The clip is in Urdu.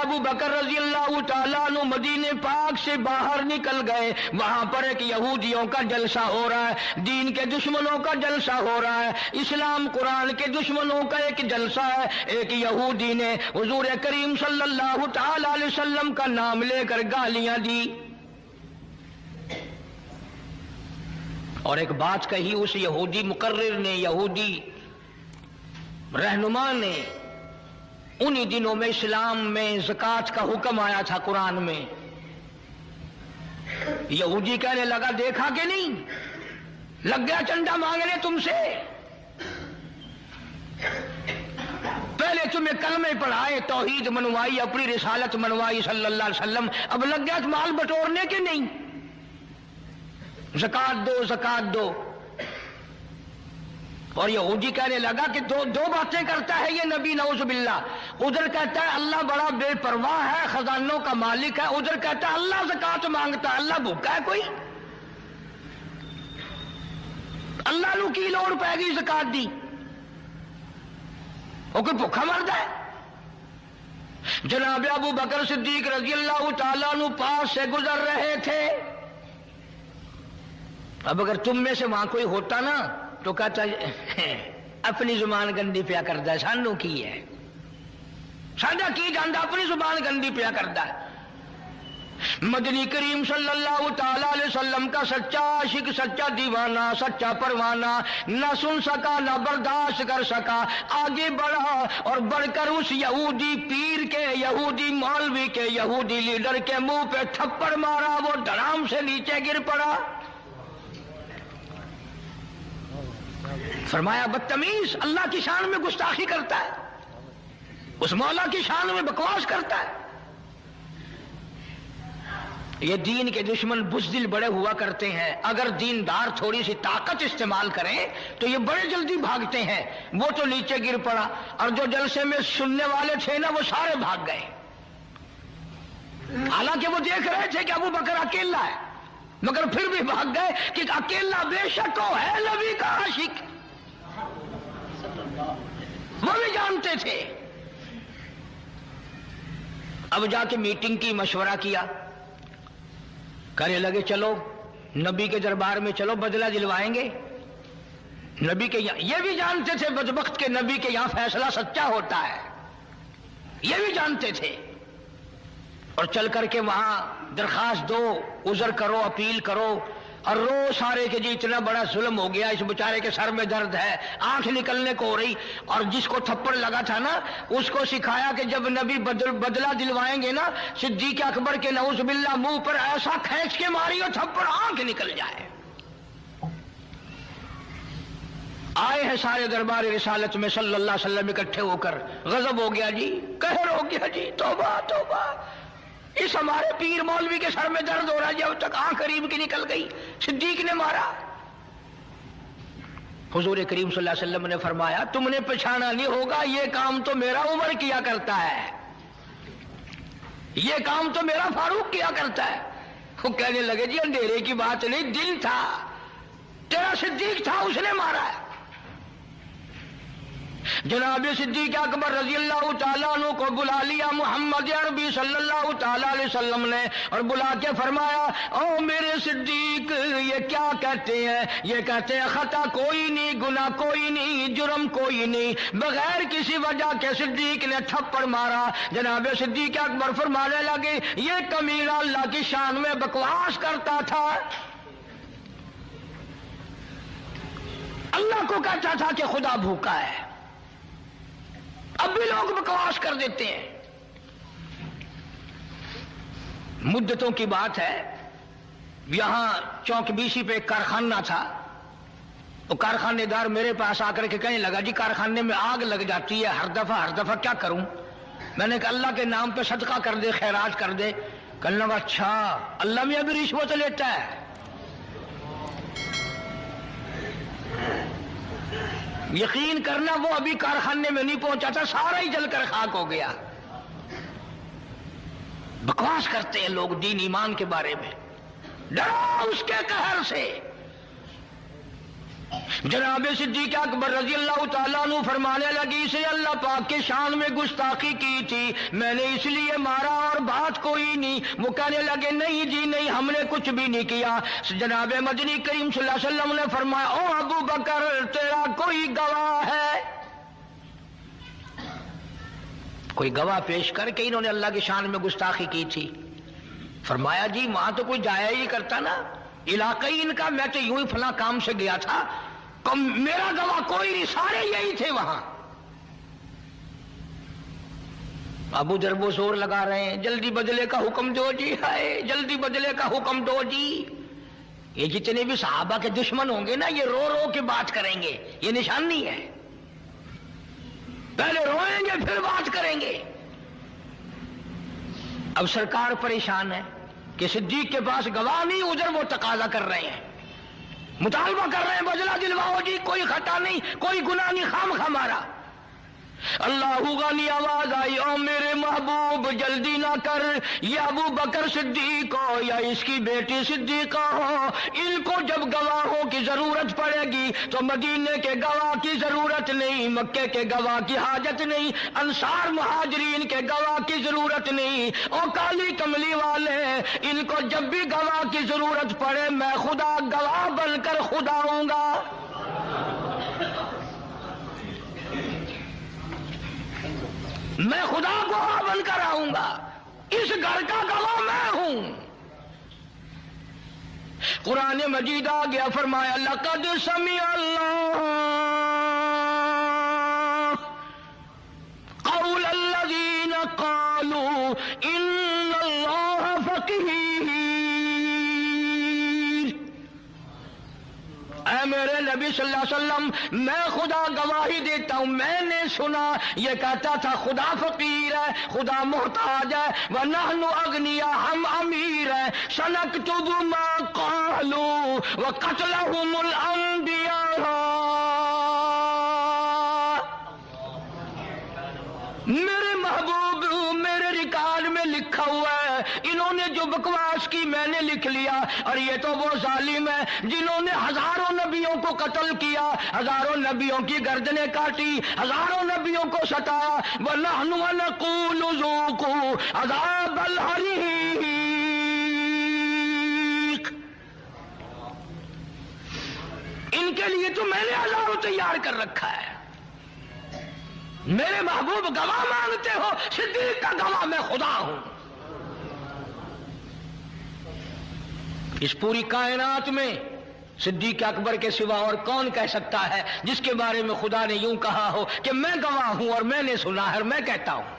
ابو بکر رضی اللہ تعالیٰ عنہ مدینے پاک سے باہر نکل گئے، وہاں پر ایک یہودیوں کا جلسہ ہو رہا ہے، دین کے دشمنوں کا جلسہ ہو رہا ہے، اسلام قرآن کے دشمنوں کا ایک جلسہ ہے۔ ایک یہودی نے حضور کریم صلی اللہ تعالی علیہ وسلم کا نام لے کر گالیاں دی اور ایک بات کہی اس یہودی مقرر نے، یہودی رہنما نے۔ انہی دنوں میں اسلام میں زکوٰۃ کا حکم آیا تھا قرآن میں۔ یہودی کہنے لگا دیکھا کہ نہیں، لگ گیا چندہ مانگنے تم سے، پہلے تمہیں کلمے پڑھائے، توحید منوائی، اپنی رسالت منوائی صلی اللہ علیہ وسلم، اب لگ گیا مال بٹورنے کے نہیں، زکوٰۃ دو زکوٰۃ دو۔ اور یہودی کہنے لگا کہ دو باتیں کرتا ہے یہ نبی نعوذ باللہ، ادھر کہتا ہے اللہ بڑا بے پرواہ ہے، خزانوں کا مالک ہے، ادھر کہتا ہے اللہ زکوٰۃ مانگتا ہے، اللہ بھوکا ہے کوئی؟ اللہ نو کی لوڑ پے گی زکوٰۃ دی؟ وہ کوئی بھوکا مرد ہے؟ جناب ابو بکر صدیق رضی اللہ تعالیٰ عنہ پاس سے گزر رہے تھے۔ اب اگر تم میں سے وہاں کوئی ہوتا نا تو کہتا اپنی زبان گندی پیا کرتا ہے، سانو کی ہے، ساڈا کی جاندا، اپنی زبان گندی پیا کرتا ہے۔ مدنی کریم صلی اللہ تعالی علیہ وسلم کا سچا عاشق، سچا دیوانہ، سچا پروانہ نہ سن سکا نہ برداشت کر سکا، آگے بڑھا اور بڑھ کر اس یہودی پیر کے، یہودی مولوی کے، یہودی لیڈر کے منہ پہ تھپڑ مارا، وہ دھڑام سے نیچے گر پڑا۔ فرمایا بدتمیز، اللہ کی شان میں گستاخی کرتا ہے، اس مولا کی شان میں بکواس کرتا ہے۔ یہ دین کے دشمن بزدل بڑے ہوا کرتے ہیں، اگر دیندار تھوڑی سی طاقت استعمال کریں تو یہ بڑے جلدی بھاگتے ہیں۔ وہ تو نیچے گر پڑا اور جو جلسے میں سننے والے تھے نا وہ سارے بھاگ گئے، حالانکہ وہ دیکھ رہے تھے کہ ابو بکر اکیلا ہے، مگر پھر بھی بھاگ گئے کہ اکیلا بے شک وہ ہے نبی کا عاشق، وہ بھی جانتے تھے۔ اب جا کے میٹنگ کی، مشورہ کیا، کہنے لگے چلو نبی کے دربار میں چلو، بدلہ دلوائیں گے نبی کے یہاں۔ یہ بھی جانتے تھے بدبخت کے نبی کے یہاں فیصلہ سچا ہوتا ہے، یہ بھی جانتے تھے، اور چل کر کے وہاں درخواست دو، عذر کرو، اپیل کرو اور رو سارے کہ جی اتنا بڑا ظلم ہو گیا، اس بیچارے کے سر میں درد ہے، آنکھ نکلنے کو ہو رہی، اور جس کو تھپڑ لگا تھا نا اس کو سکھایا کہ جب نبی بدلہ دلوائیں گے نا صدیق اکبر کے نعوذ باللہ منہ پر ایسا کھینچ کے ماریو تھپڑ آنکھ نکل جائے۔ آئے ہیں سارے دربار رسالت میں صلی اللہ علیہ وسلم اکٹھے ہو کر، غضب ہو گیا جی، قہر ہو گیا جی، توبہ توبہ، اس ہمارے پیر مولوی کے سر میں درد ہو رہا ہے، جب تک آنکھ قریب کی نکل گئی، صدیق نے مارا۔ حضور کریم صلی اللہ علیہ وسلم نے فرمایا تم نے پہچانا نہیں ہوگا، یہ کام تو میرا عمر کیا کرتا ہے، یہ کام تو میرا فاروق کیا کرتا ہے۔ وہ کہنے لگے جی اندھیرے کی بات نہیں، دل تھا، تیرا صدیق تھا، اس نے مارا ہے۔ جناب صدیق اکبر رضی اللہ تعالیٰ عنہ کو بلا لیا محمد عربی صلی اللہ تعالیٰ علیہ وسلم نے، اور بلا کے فرمایا او میرے صدیق، یہ کیا کہتے ہیں؟ یہ کہتے ہیں خطا کوئی نہیں، گناہ کوئی نہیں، جرم کوئی نہیں، بغیر کسی وجہ کے صدیق نے تھپڑ مارا۔ جناب صدیق اکبر فرمانے لگے یہ کمینہ اللہ کی شان میں بکواس کرتا تھا، اللہ کو کہتا تھا کہ خدا بھوکا ہے، اب بھی لوگ بکواس کر دیتے ہیں۔ مدتوں کی بات ہے، یہاں چوک بیسی پہ ایک کارخانہ تھا، وہ کارخانے دار میرے پاس آ کر کے کہنے لگا جی کارخانے میں آگ لگ جاتی ہے ہر دفعہ کیا کروں؟ میں نے کہا اللہ کے نام پہ صدقہ کر دے، خیرات کر دے۔ کہنے لگا اچھا اللہ میں ابھی رشوت لیتا ہے؟ یقین کرنا وہ ابھی کارخانے میں نہیں پہنچا تھا، سارا ہی جل کر خاک ہو گیا۔ بکواس کرتے ہیں لوگ دین ایمان کے بارے میں، ڈرو اس کے قہر سے۔ جناب صدیق اکبر رضی اللہ تعالیٰ عنہ فرمانے لگی اسے اللہ پاک کے شان میں گستاخی کی تھی، میں نے اس لیے مارا اور بات کوئی نہیں۔ وہ کہنے لگے نہیں جی نہیں، ہم نے کچھ بھی نہیں کیا۔ جناب مدنی کریم صلی اللہ علیہ وسلم نے فرمایا او ابو بکر تیرا کوئی گواہ ہے؟ کوئی گواہ پیش کر کے انہوں نے اللہ کی شان میں گستاخی کی تھی؟ فرمایا جی وہاں تو کوئی جایا ہی کرتا نا، علاقائی ان کا، میں تو یوں ہی فلاں کام سے گیا تھا، میرا گواہ کوئی نہیں، سارے یہی تھے وہاں۔ ابو ذر وہ زور لگا رہے ہیں جلدی بدلے کا حکم دو جی، ہائے جلدی بدلے کا حکم دو جی۔ یہ جتنے بھی صحابہ کے دشمن ہوں گے نا یہ رو رو کے بات کریں گے، یہ نشانی ہے، پہلے روئیں گے پھر بات کریں گے۔ اب سرکار پریشان ہے کہ صدیق کے پاس گواہ نہیں، ادھر وہ تقاضا کر رہے ہیں، مطالبہ کر رہے ہیں بدلہ دلواؤ جی، کوئی خطا نہیں، کوئی گناہ نہیں، خام مارا۔ اللہ غنی آواز آئی او میرے محبوب جلدی نہ کر، یہ ابو بکر صدیق ہو یا اس کی بیٹی صدیقہ ہو، ان کو جب گواہوں کی ضرورت پڑے گی تو مدینے کے گواہ کی ضرورت نہیں، مکے کے گواہ کی حاجت نہیں، انصار مہاجرین کے گواہ کی ضرورت نہیں، اور کالی کملی والے ان کو جب بھی گواہ کی ضرورت پڑے میں خدا گواہ بن کر خدا ہوں گا۔ میں خدا گواہ بن کر آؤں گا، اس گھر کا گواہ میں ہوں۔ قرآن مجید آ گیا، فرمایا لقد سمع اللہ قول الذین قالوا ان اللہ فقیر۔ اے میرے نبی صلی اللہ علیہ وسلم میں خدا گواہی دیتا ہوں، میں نے سنا یہ کہتا تھا خدا فقیر ہے، خدا محتاج ہے، وَنَحْنُ أَغْنِيَا ہم امیر ہیں، سَنَكْتُبُ مَا قَالُوا وَقَتْلَهُمُ الْأَنْبِيَاءَ۔ میرے محبوب میرے ریکارڈ میں لکھا ہوا ہے، انہوں نے جو بکواس کی میں نے لکھ لیا، اور یہ تو وہ ظالم ہے جنہوں نے ہزاروں نبیوں کو قتل کیا، ہزاروں نبیوں کی گردنیں کاٹی، ہزاروں نبیوں کو ستایا۔ وَنَحْنُ وَنَقُولُ ذُوقُوا عَذَابَ الْحَرِيقِ۔ ان کے لیے تو میں نے عذاب تیار کر رکھا ہے۔ میرے محبوب گواہ مانگتے ہو، صدیق کا گواہ میں خدا ہوں۔ اس پوری کائنات میں صدیق اکبر کے سوا اور کون کہہ سکتا ہے جس کے بارے میں خدا نے یوں کہا ہو کہ میں گواہ ہوں اور میں نے سنا ہے اور میں کہتا ہوں۔